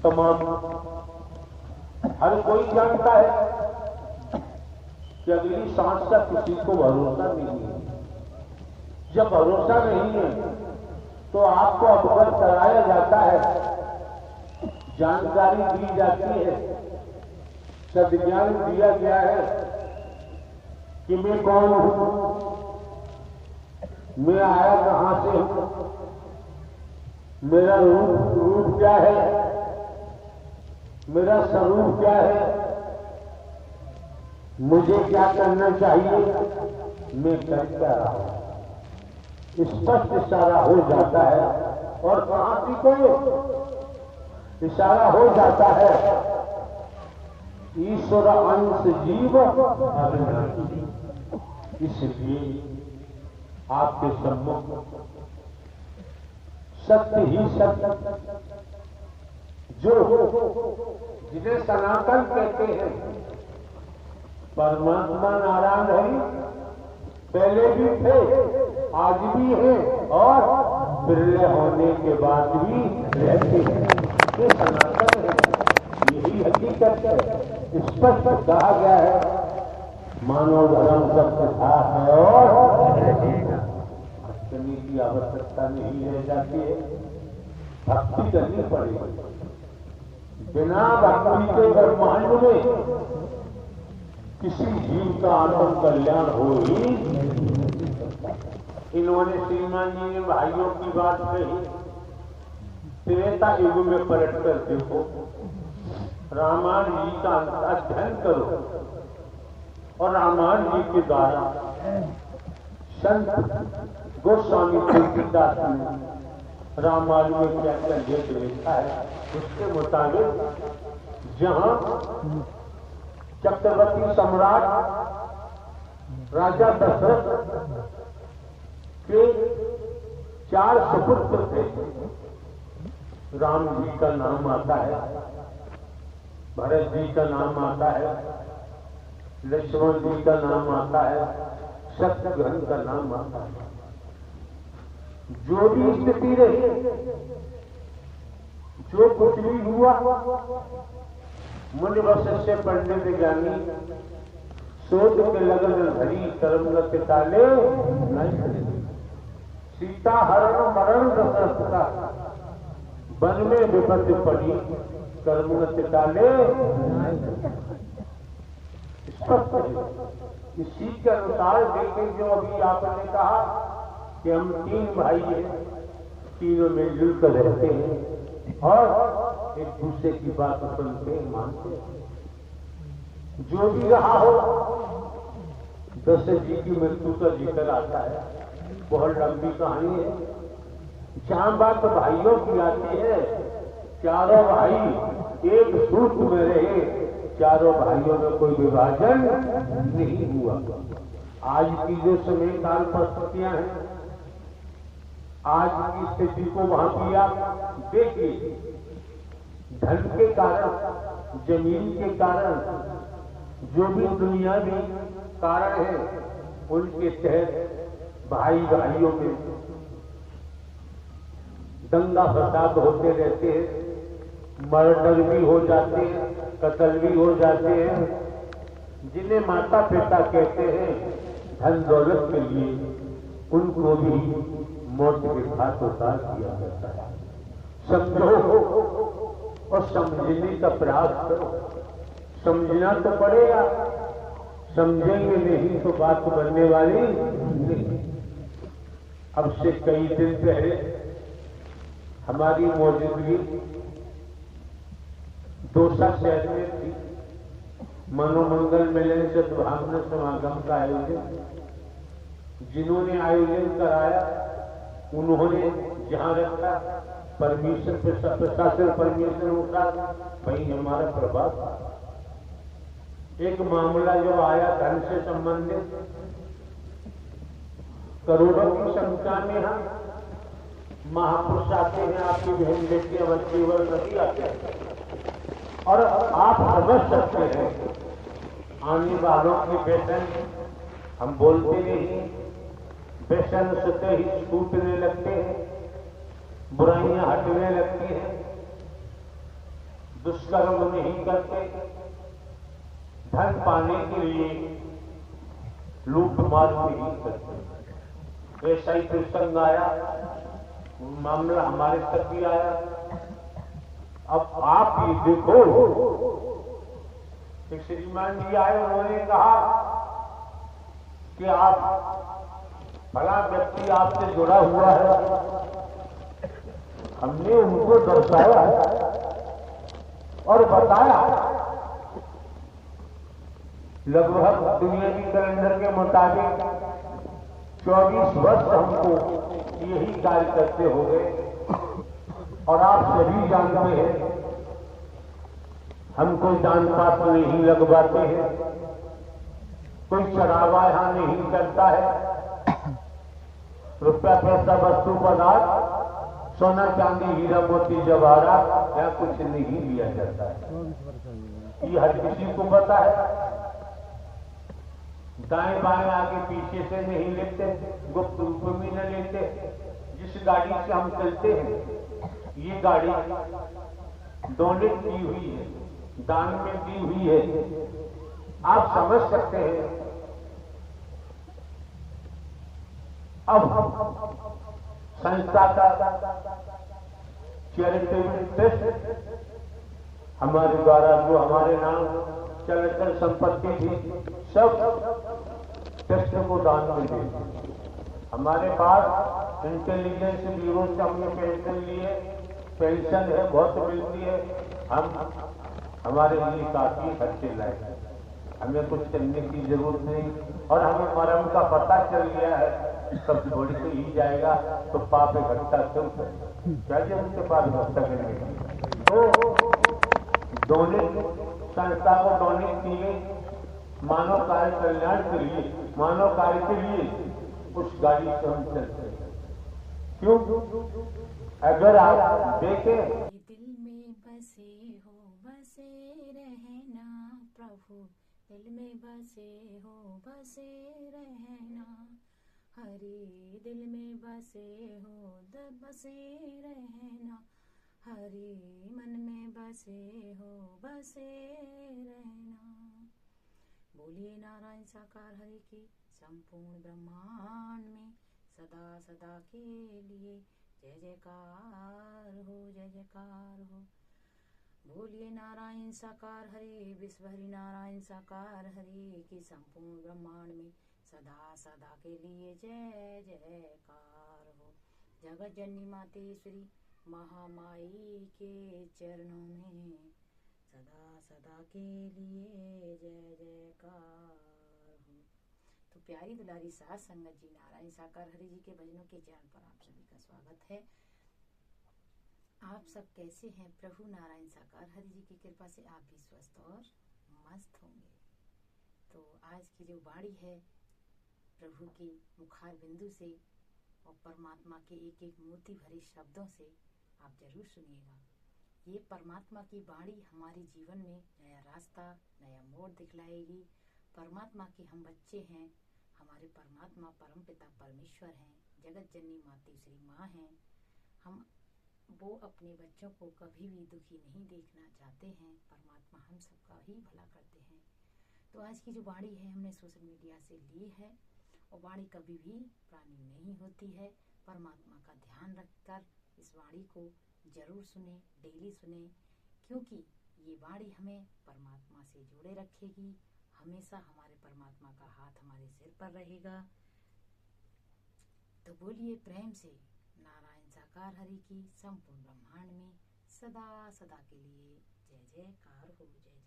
तमाम हर कोई जानता है कि अगली सांस का किसी को भरोसा नहीं है। जब भरोसा नहीं है तो आपको अवगत कराया जाता है, जानकारी दी जाती है, सद्ज्ञान दिया गया है कि मैं कौन हूं, मैं आया कहां से हूं, मेरा रूप क्या है, मेरा स्वरूप क्या है, मुझे क्या करना चाहिए, मैं कर क्या रहा हूं। स्पष्ट इशारा हो जाता है और कहां को इशारा हो जाता है, ईश्वर अंश जीव अविनाशी। इसलिए आपके सम्मुख सत्य ही सत्य, जो जिन्हें सनातन कहते हैं, परमात्मा नारायण है, पहले भी थे, आज भी हैं और बिरले होने के बाद भी रहते हैं। ये सनातन है, यही हकीकत है। स्पष्ट कहा गया है, मानव धर्म सबके साथ है और भक्ति की आवश्यकता नहीं रह जाती है। भक्ति करनी पड़ेगी। बिना भक्ति के ब्रह्मांड में किसी जीव का आत्म कल्याण हो ही। इन्होंने श्रीमान जी ने भाइयों की बात कही, त्रेता युग में पलट कर देखो, रामायण जी का अध्ययन करो और रामायण जी के द्वारा संत गोस्वामी तुलसीदास ने रामायण में क्या क्या लेख लिखा है, उसके मुताबिक जहां चक्रवर्ती सम्राट राजा दशरथ के 4 सुपुत्र थे, राम जी का नाम आता है, भरत जी का नाम आता है, लक्ष्मण जी का नाम आता है, शत्रुघ्न का नाम आता है। जो भी स्थिति रही, जो कुछ भी हुआ, मुनि वशिष्ठ से पंडित ज्ञानी शोध के लगन धरी, कर्म न ताले नहीं। सीता हरण मरण दशरथ का, वन में विपत्ति पड़ी, कर्म न ताले स्पष्ट है। इसी के अनुसार देखें, जो अभी आपने कहा कि हम 3 भाई हैं, तीनों मिलजुल कर रहते हैं और एक दूसरे की बात सुनते हैं, मानते हैं। जो भी रहा हो, दशरथ जी की मृत्यु का जिक्र आता है, बहुत लंबी कहानी है। जहां बात भाइयों की आती है, चारों भाई एक सूत्र में रहे, चारों भाइयों में कोई विभाजन नहीं हुआ। आज की जो समय काल परिस्थितियां हैं, आज की स्थिति को वहां भी आप देखिए, धन के कारण, जमीन के कारण, जो भी दुनिया में कारण है, उनके तहत भाई भाइयों में दंगा फसाद होते रहते हैं, मर्डर भी हो जाते हैं, कत्ल भी हो जाते हैं। जिन्हें माता पिता कहते हैं, धन दौलत के लिए उनको भी मौत के घाट उतार दिया जाता है। समझो और समझने का प्रयास करो। समझना तो पड़ेगा, समझेंगे नहीं तो बात बनने वाली नहीं। अब से कई दिन पहले हमारी मौजूदगी दौसा शहर में थी। मनोमंगल मिलन सद्भावना समागम का आयोजन, जिन्होंने आयोजन कराया उन्होंने जहां रखा परमिशन, प्रशासन परमिशन उठा, वहीं हमारा प्रभाव। एक मामला जो आया धन से संबंधित, करोड़ों की संख्या में हम महापुरुष आते हैं, आपकी बहन बेटियां बच्चे वर्ग सभी आते हैं और आप समझ सकते हैं आने वालों की व्यसन हम बोलते नहीं, व्यसन से ही छूटने लगते हैं, बुराइयां हटने लगती हैं। दुष्कर्म नहीं करते, धन पाने के लिए लूट मार नहीं करते। ऐसा ही प्रसंग आया, मामला हमारे तक भी आया। अब आप ये देखो, एक श्रीमान जी आए, उन्होंने कहा कि आप भला व्यक्ति आपसे जुड़ा हुआ है। हमने उनको दर्शाया और बताया, लगभग दुनियावी कैलेंडर के मुताबिक 24 वर्ष हमको यही कार्य करते हो गए। और आप सभी जानते हैं, हम कोई दान पात्र नहीं लगवाते हैं, कोई चढ़ावा यहां नहीं करता है। रुपया पैसा वस्तु पदार्थ, सोना चांदी हीरा मोती जवाहरात या कुछ नहीं लिया जाता है। ये हर किसी को पता है। दाएं बाएं आगे पीछे से नहीं लेते, गुप्त रूप में न लेते। जिस गाड़ी से हम चलते हैं, ये गाड़ी डोनेट की हुई है, दान में दी हुई है। आप समझ सकते हैं। अब संस्था का चैरिटेबल ट्रस्ट हमारे द्वारा जो हमारे नाम चलकर संपत्ति थी, सब ट्रस्ट को दान में दे। हमारे पास इंटेलिजेंस ब्यूरो से हमने पेंशन लिए, पेंशन है, बहुत मिलती है। हम हमारे लिए काफी खर्चे लाए, हमें कुछ करने की जरूरत नहीं। और हमें मरम का पता चल गया है, सब छोड़ के ही जाएगा, तो पाप इकट्ठा क्यों करें? चाहिए उनके पास इकट्ठा करने का। तो डोनेट, संस्था को डोनेट किए मानव कार्य कल्याण के लिए, मानव कार्य के लिए उस गाड़ी से हम चलते हैं। क्यों? अगर आप देखें, दिल में बसे हो बसे रहना प्रभु, दिल में बसे हो बसे रहना हरे, दिल में बसे हो बसे रहना हरे, मन में बसे हो बसे रहना। बोलिए नारायण साकार हरि की संपूर्ण ब्रह्मांड में सदा सदा के लिए जय जयकार हो, जय जयकार हो। बोलिए नारायण साकार हरि, विश्व हरि नारायण साकार हरि की संपूर्ण ब्रह्मांड में सदा सदा के लिए जय जयकार हो। जगत जननी मातेश्वरी महामाई के चरणों में सदा सदा के लिए जय जयकार हो। तो प्यारी दुलारी साध संगत जी, नारायण साकार हरि जी के भजनों के चरण पर आप सभी का स्वागत है। आप सब कैसे हैं? प्रभु नारायण साकार हरि जी की कृपा से आप भी स्वस्थ और मस्त होंगे। तो आज की जो वाणी है प्रभु की मुखार बिंदु से और परमात्मा के एक एक मोती भरे शब्दों से आप जरूर सुनिएगा। ये परमात्मा की वाणी हमारे जीवन में नया रास्ता, नया मोड़ दिखलाएगी। परमात्मा के हम बच्चे हैं, हमारे परमात्मा परमपिता परमेश्वर हैं, जगत जननी मातेश्वरी माँ हैं। हम वो अपने बच्चों को कभी भी दुखी नहीं देखना चाहते हैं। परमात्मा हम सबका ही भला करते हैं। तो आज की जो वाणी है हमने सोशल मीडिया से ली है, और वाणी कभी भी पुरानी नहीं होती है। परमात्मा का ध्यान रखकर इस वाणी को जरूर सुने, डेली सुने, क्योंकि ये वाणी हमें परमात्मा से जोड़े रखेगी। हमेशा हमारे परमात्मा का हाथ हमारे सिर पर रहेगा। तो बोलिए प्रेम से नारायण साकार हरि की संपूर्ण ब्रह्मांड में सदा सदा के लिए जय जयकार हो, जय जय।